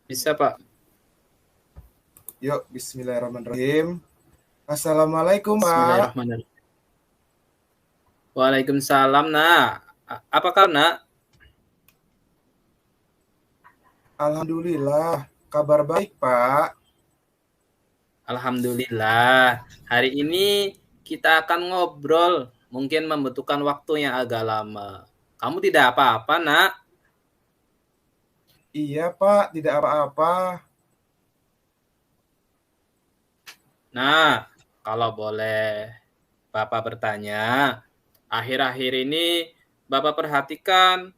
Bisa, Pak. Yuk, bismillahirrahmanirrahim. Assalamualaikum, Pak. Bismillahirrahmanirrahim. Waalaikumsalam, Nak. Apa kabar, Nak? Alhamdulillah, kabar baik, Pak. Alhamdulillah. Hari ini kita akan ngobrol, mungkin membutuhkan waktu yang agak lama. Kamu tidak apa-apa, Nak? Iya, Pak, tidak apa-apa. Nah, kalau boleh Bapak bertanya, akhir-akhir ini Bapak perhatikan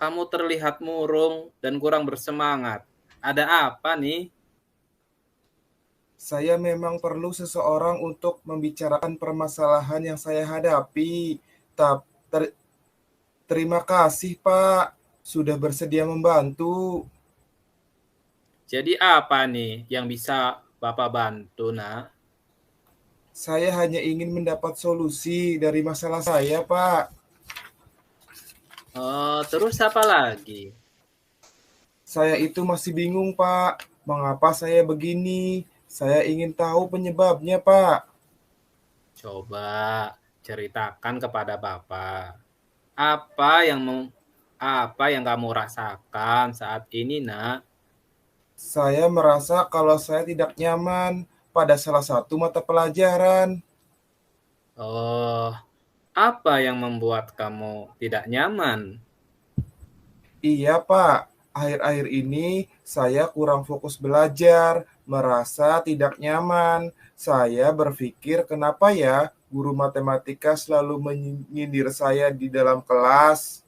kamu terlihat murung dan kurang bersemangat. Ada apa nih? Saya memang perlu seseorang untuk membicarakan permasalahan yang saya hadapi. Terima kasih, Pak, sudah bersedia membantu. Jadi apa nih yang bisa Bapak bantu, Nak? Saya hanya ingin mendapat solusi dari masalah saya, Pak. Terus apa lagi? Saya itu masih bingung, Pak. Mengapa saya begini? Saya ingin tahu penyebabnya, Pak. Coba ceritakan kepada Bapak. Apa yang apa yang kamu rasakan saat ini, Nak? Saya merasa kalau saya tidak nyaman pada salah satu mata pelajaran. Oh, apa yang membuat kamu tidak nyaman? Iya, Pak. Akhir-akhir ini saya kurang fokus belajar, merasa tidak nyaman. Saya berpikir kenapa ya guru matematika selalu menyindir saya di dalam kelas.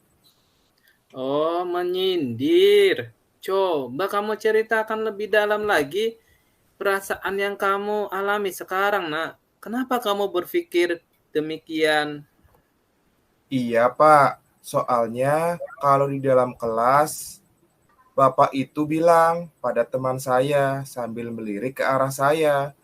Oh, menyindir. Coba kamu ceritakan lebih dalam lagi perasaan yang kamu alami sekarang, Nak. Kenapa kamu berpikir demikian? Iya, Pak. Soalnya kalau di dalam kelas Bapak itu bilang pada teman saya sambil melirik ke arah saya.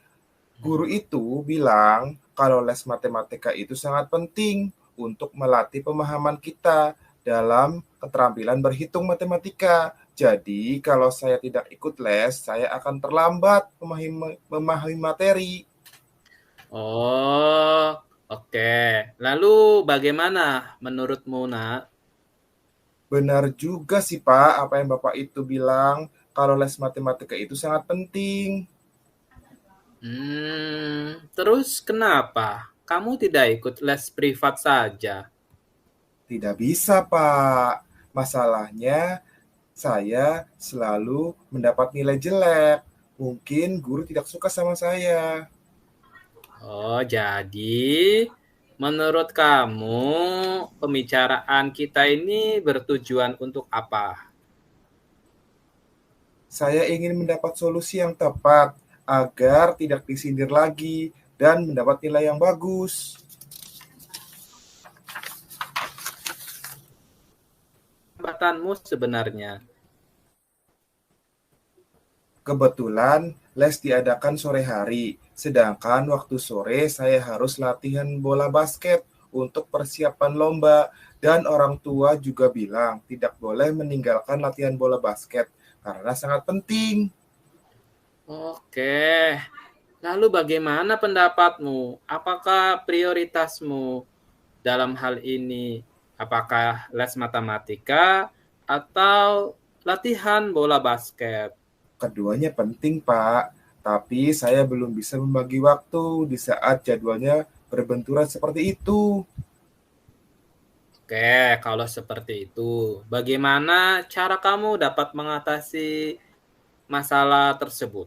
Guru itu bilang kalau les matematika itu sangat penting untuk melatih pemahaman kita dalam keterampilan berhitung matematika. Jadi, kalau saya tidak ikut les, saya akan terlambat memahami materi. Oh, oke. Lalu bagaimana menurutmu, Nak? Benar juga sih, Pak, apa yang Bapak itu bilang, kalau les matematika itu sangat penting. Terus kenapa kamu tidak ikut les privat saja? Tidak bisa, Pak. Masalahnya, saya selalu mendapat nilai jelek. Mungkin guru tidak suka sama saya. Oh, jadi menurut kamu pembicaraan kita ini bertujuan untuk apa? Saya ingin mendapat solusi yang tepat agar tidak disindir lagi dan mendapat nilai yang bagus. Hambatanmu sebenarnya. Kebetulan les diadakan sore hari, sedangkan waktu sore saya harus latihan bola basket untuk persiapan lomba, dan orang tua juga bilang tidak boleh meninggalkan latihan bola basket karena sangat penting. Oke. Lalu bagaimana pendapatmu? Apakah prioritasmu dalam hal ini? Apakah les matematika atau latihan bola basket? Keduanya penting, Pak, tapi saya belum bisa membagi waktu di saat jadwalnya berbenturan seperti itu. Oke, kalau seperti itu, bagaimana cara kamu dapat mengatasi masalah tersebut?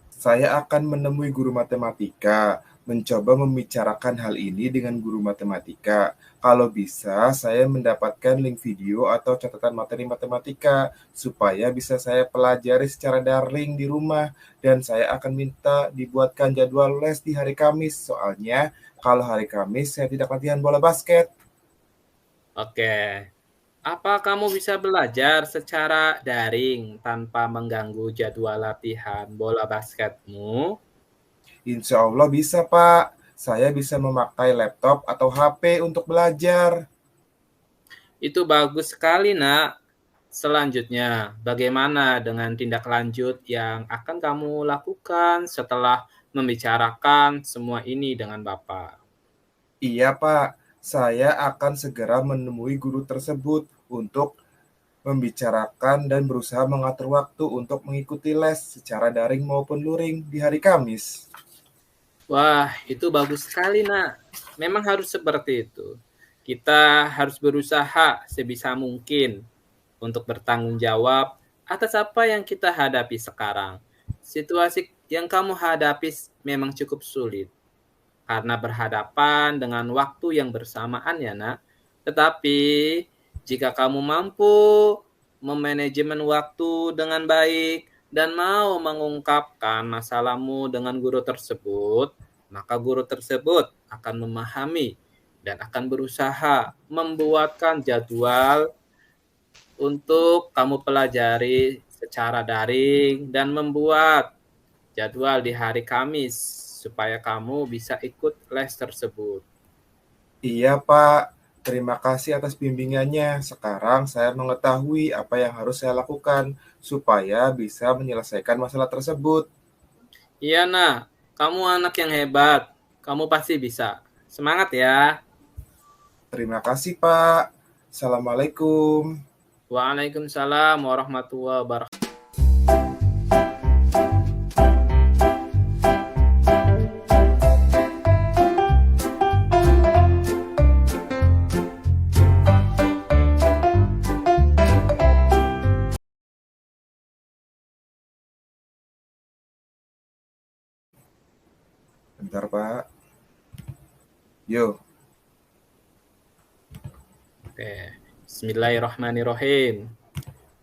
Saya akan menemui guru matematika, mencoba membicarakan hal ini dengan guru matematika. Kalau bisa, saya mendapatkan link video atau catatan materi matematika supaya bisa saya pelajari secara daring di rumah, dan saya akan minta dibuatkan jadwal les di hari Kamis. Soalnya kalau hari Kamis saya tidak latihan bola basket. Oke, apa kamu bisa belajar secara daring tanpa mengganggu jadwal latihan bola basketmu? Insya Allah bisa, Pak. Saya bisa memakai laptop atau HP untuk belajar. Itu bagus sekali, Nak. Selanjutnya, bagaimana dengan tindak lanjut yang akan kamu lakukan setelah membicarakan semua ini dengan Bapak? Iya, Pak. Saya akan segera menemui guru tersebut untuk membicarakan dan berusaha mengatur waktu untuk mengikuti les secara daring maupun luring di hari Kamis. Wah, itu bagus sekali, Nak. Memang harus seperti itu. Kita harus berusaha sebisa mungkin untuk bertanggung jawab atas apa yang kita hadapi sekarang. Situasi yang kamu hadapi memang cukup sulit karena berhadapan dengan waktu yang bersamaan ya, Nak. Tetapi jika kamu mampu memanajemen waktu dengan baik dan mau mengungkapkan masalahmu dengan guru tersebut, maka guru tersebut akan memahami dan akan berusaha membuatkan jadwal untuk kamu pelajari secara daring dan membuat jadwal di hari Kamis supaya kamu bisa ikut les tersebut. Iya, Pak. Terima kasih atas bimbingannya. Sekarang saya mengetahui apa yang harus saya lakukan supaya bisa menyelesaikan masalah tersebut. Iya, nak. Kamu anak yang hebat. Kamu pasti bisa. Semangat ya. Terima kasih, Pak. Assalamualaikum. Waalaikumsalam warahmatullahi wabarakatuh. Bentar, Pak. Yo, Oke. Bismillahirrahmanirrahim.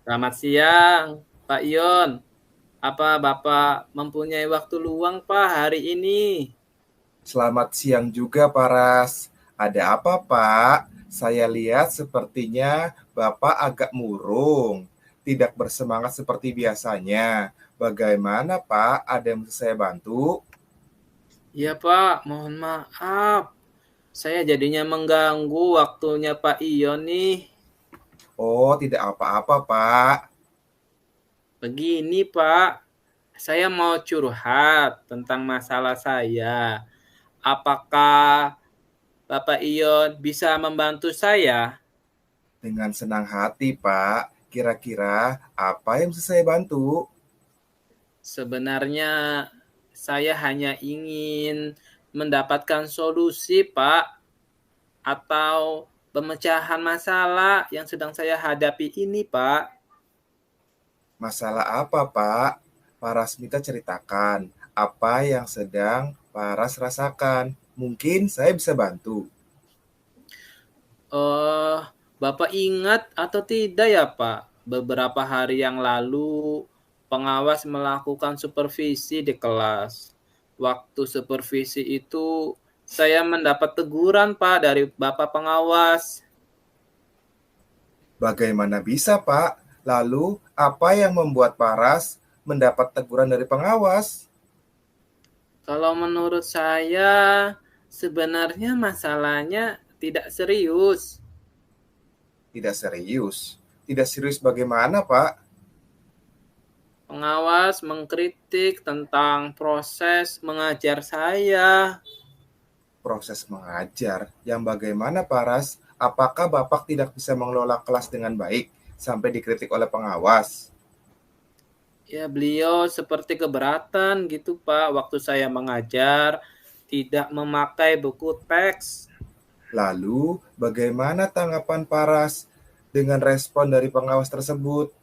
Selamat siang, Pak Ion. Apa Bapak mempunyai waktu luang, Pak, hari ini? selamat siang juga, Paras. Ada apa, Pak? Saya lihat sepertinya Bapak agak murung, tidak bersemangat seperti biasanya. Bagaimana, Pak? Ada yang bisa saya bantu? Iya, Pak. Mohon maaf. Saya jadinya mengganggu waktunya Pak Ion nih. Oh, tidak apa-apa, Pak. Begini, Pak. Saya mau curhat tentang masalah saya. Apakah Bapak Ion bisa membantu saya? Dengan senang hati, Pak. Kira-kira apa yang bisa saya bantu? Sebenarnya saya hanya ingin mendapatkan solusi, Pak, atau pemecahan masalah yang sedang saya hadapi ini, Pak. Masalah apa, Pak? Paras minta ceritakan apa yang sedang Paras rasakan. Mungkin saya bisa bantu. Eh, Bapak ingat atau tidak ya, Pak? Beberapa hari yang lalu pengawas melakukan supervisi di kelas. Waktu supervisi itu saya mendapat teguran, Pak, dari Bapak pengawas. Bagaimana bisa, Pak? Lalu, apa yang membuat Paras mendapat teguran dari pengawas? Kalau menurut saya sebenarnya masalahnya tidak serius. Tidak serius. Tidak serius bagaimana, Pak? Pengawas mengkritik tentang proses mengajar saya. Proses mengajar yang bagaimana, Paras? Apakah Bapak tidak bisa mengelola kelas dengan baik sampai dikritik oleh pengawas? Ya, beliau seperti keberatan gitu, Pak, waktu saya mengajar tidak memakai buku teks. Lalu, bagaimana tanggapan Paras dengan respon dari pengawas tersebut?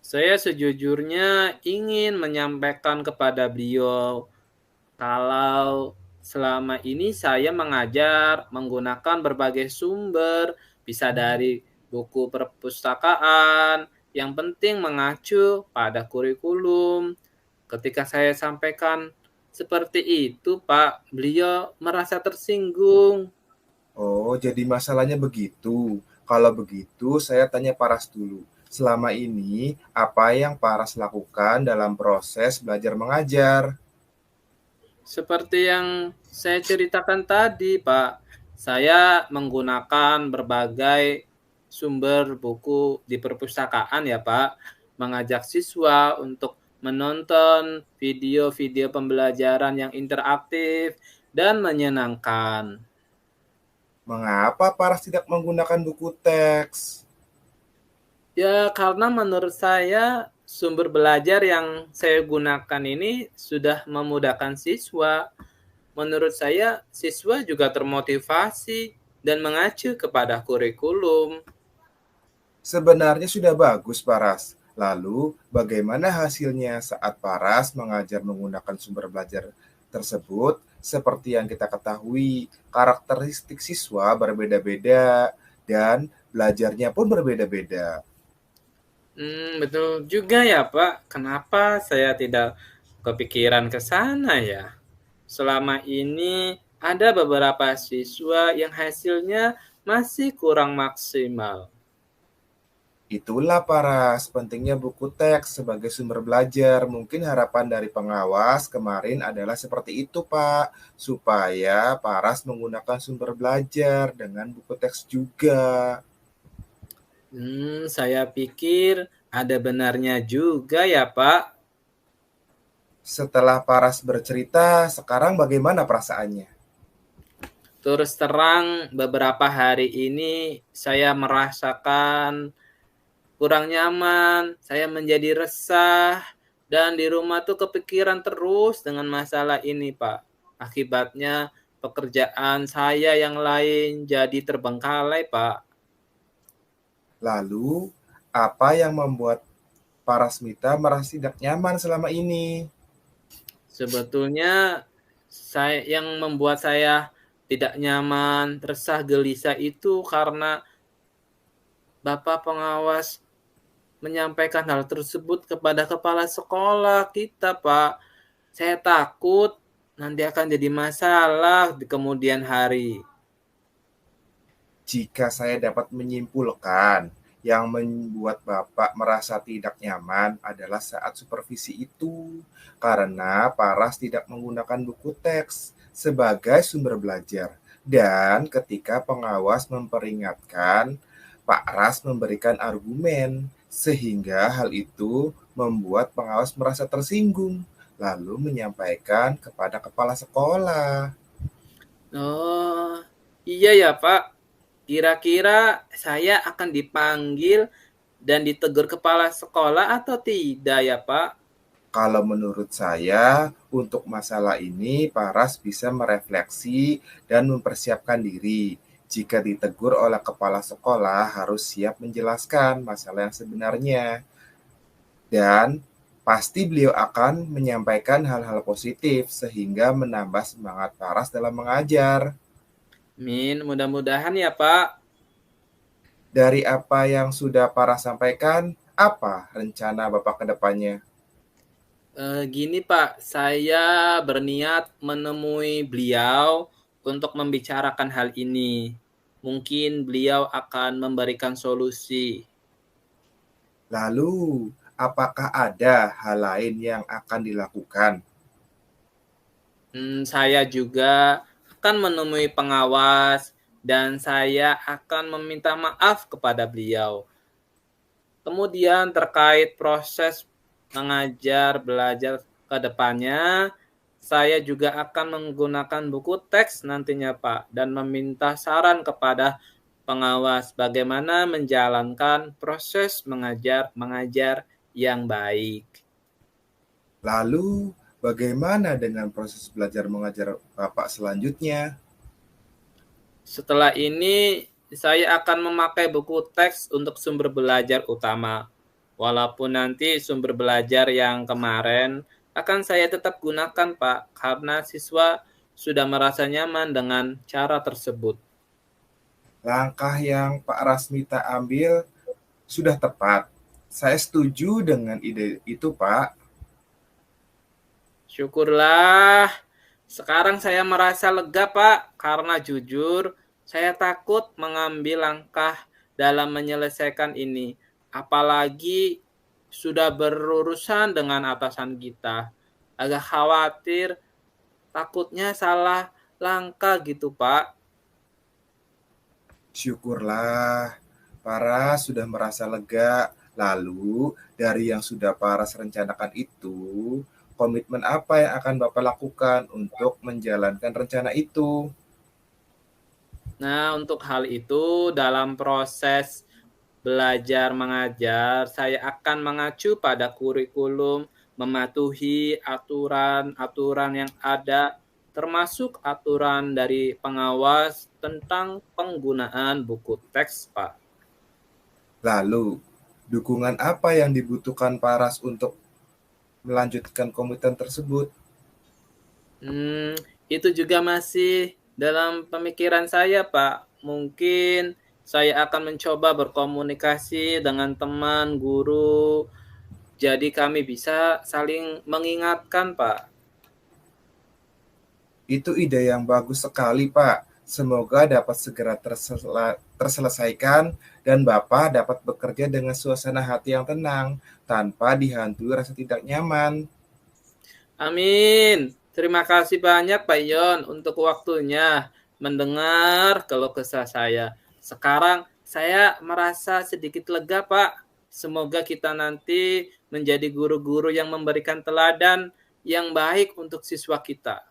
Saya sejujurnya ingin menyampaikan kepada beliau kalau selama ini saya mengajar menggunakan berbagai sumber, bisa dari buku perpustakaan, yang penting mengacu pada kurikulum. Ketika saya sampaikan seperti itu, Pak, beliau merasa tersinggung. Oh, jadi masalahnya begitu. Kalau begitu, saya tanya Paras dulu. Selama ini, apa yang Paras lakukan dalam proses belajar mengajar? Seperti yang saya ceritakan tadi, Pak, saya menggunakan berbagai sumber buku di perpustakaan ya Pak, mengajak siswa untuk menonton video-video pembelajaran yang interaktif dan menyenangkan. Mengapa Paras tidak menggunakan buku teks? Ya, karena menurut saya sumber belajar yang saya gunakan ini sudah memudahkan siswa. Menurut saya, siswa juga termotivasi dan mengacu kepada kurikulum. Sebenarnya sudah bagus, Paras. Lalu, bagaimana hasilnya saat Paras mengajar menggunakan sumber belajar tersebut? Seperti yang kita ketahui, karakteristik siswa berbeda-beda dan belajarnya pun berbeda-beda. Betul juga ya, Pak. Kenapa saya tidak kepikiran ke sana ya? Selama ini ada beberapa siswa yang hasilnya masih kurang maksimal. Itulah Paras, pentingnya buku teks sebagai sumber belajar. Mungkin harapan dari pengawas kemarin adalah seperti itu, Pak. Supaya Paras menggunakan sumber belajar dengan buku teks juga. Saya pikir ada benarnya juga ya, Pak. Setelah Paras bercerita, sekarang bagaimana perasaannya? Terus terang, beberapa hari ini saya merasakan kurang nyaman, saya menjadi resah, dan di rumah tuh kepikiran terus dengan masalah ini, Pak. Akibatnya pekerjaan saya yang lain jadi terbengkalai, Pak. Lalu, apa yang membuat Parasmita merasa tidak nyaman selama ini? Sebetulnya yang membuat saya tidak nyaman, resah, gelisah itu karena Bapak pengawas menyampaikan hal tersebut kepada kepala sekolah kita, Pak. Saya takut nanti akan jadi masalah di kemudian hari. Jika saya dapat menyimpulkan, yang membuat Bapak merasa tidak nyaman adalah saat supervisi itu, karena Paras tidak menggunakan buku teks sebagai sumber belajar. Dan ketika pengawas memperingatkan, Pak Ras memberikan argumen, sehingga hal itu membuat pengawas merasa tersinggung, lalu menyampaikan kepada kepala sekolah. Oh, iya ya, Pak. Kira-kira saya akan dipanggil dan ditegur kepala sekolah atau tidak ya, Pak? Kalau menurut saya, untuk masalah ini Paras bisa merefleksi dan mempersiapkan diri. Jika ditegur oleh kepala sekolah, harus siap menjelaskan masalah yang sebenarnya. Dan pasti beliau akan menyampaikan hal-hal positif sehingga menambah semangat Paras dalam mengajar. Mudah-mudahan ya, Pak. Dari apa yang sudah Paras sampaikan, apa rencana Bapak ke depannya? Gini Pak, saya berniat menemui beliau untuk membicarakan hal ini. Mungkin beliau akan memberikan solusi. Lalu, apakah ada hal lain yang akan dilakukan? Saya juga akan menemui pengawas dan saya akan meminta maaf kepada beliau. Kemudian terkait proses mengajar, belajar ke depannya, saya juga akan menggunakan buku teks nantinya Pak, dan meminta saran kepada pengawas bagaimana menjalankan proses mengajar yang baik. Lalu, bagaimana dengan proses belajar mengajar Bapak selanjutnya? Setelah ini, saya akan memakai buku teks untuk sumber belajar utama. Walaupun nanti sumber belajar yang kemarin akan saya tetap gunakan, Pak, karena siswa sudah merasa nyaman dengan cara tersebut. Langkah yang Pak Rasmita ambil sudah tepat. Saya setuju dengan ide itu, Pak. Syukurlah, sekarang saya merasa lega, Pak, karena jujur saya takut mengambil langkah dalam menyelesaikan ini. Apalagi sudah berurusan dengan atasan kita. Agak khawatir, takutnya salah langkah gitu, Pak. Syukurlah Paras sudah merasa lega. Lalu, dari yang sudah Paras rencanakan itu, komitmen apa yang akan Bapak lakukan untuk menjalankan rencana itu? Nah, untuk hal itu dalam proses belajar mengajar, saya akan mengacu pada kurikulum, mematuhi aturan-aturan yang ada, termasuk aturan dari pengawas tentang penggunaan buku teks, Pak. Lalu, dukungan apa yang dibutuhkan Paras untuk melanjutkan komitmen tersebut? Hmm, itu juga masih dalam pemikiran saya, Pak. Mungkin saya akan mencoba berkomunikasi dengan teman, guru, jadi kami bisa saling mengingatkan, Pak. Itu ide yang bagus sekali, Pak. Semoga dapat segera terselesaikan dan Bapak dapat bekerja dengan suasana hati yang tenang tanpa dihantui rasa tidak nyaman. Amin. Terima kasih banyak Pak Yon untuk waktunya mendengar keluh kesah saya. Sekarang saya merasa sedikit lega, Pak. Semoga kita nanti menjadi guru-guru yang memberikan teladan yang baik untuk siswa kita.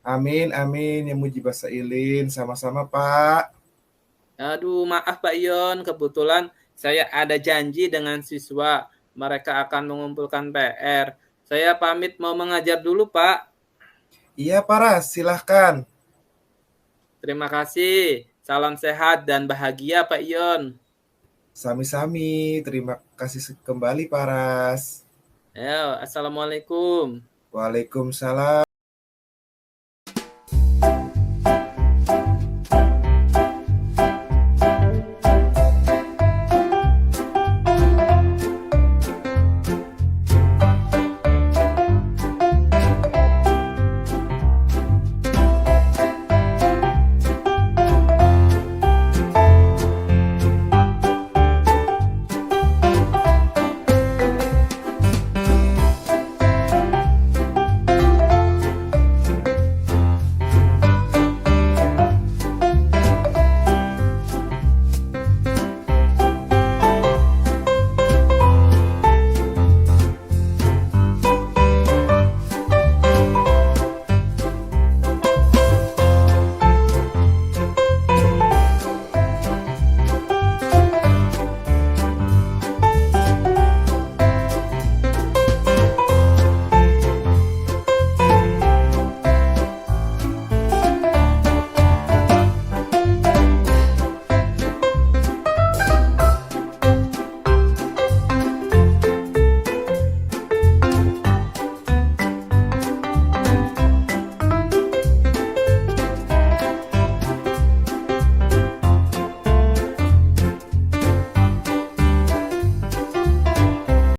Amin, amin. Ya mujibah sailin. Sama-sama, Pak. Aduh, maaf Pak Yon, kebetulan saya ada janji dengan siswa. Mereka akan mengumpulkan PR. Saya pamit mau mengajar dulu, Pak. Iya, Paras. Silahkan. Terima kasih. Salam sehat dan bahagia, Pak Yon. Sami-sami. Terima kasih kembali, Paras. Ayo, assalamualaikum. Waalaikumsalam.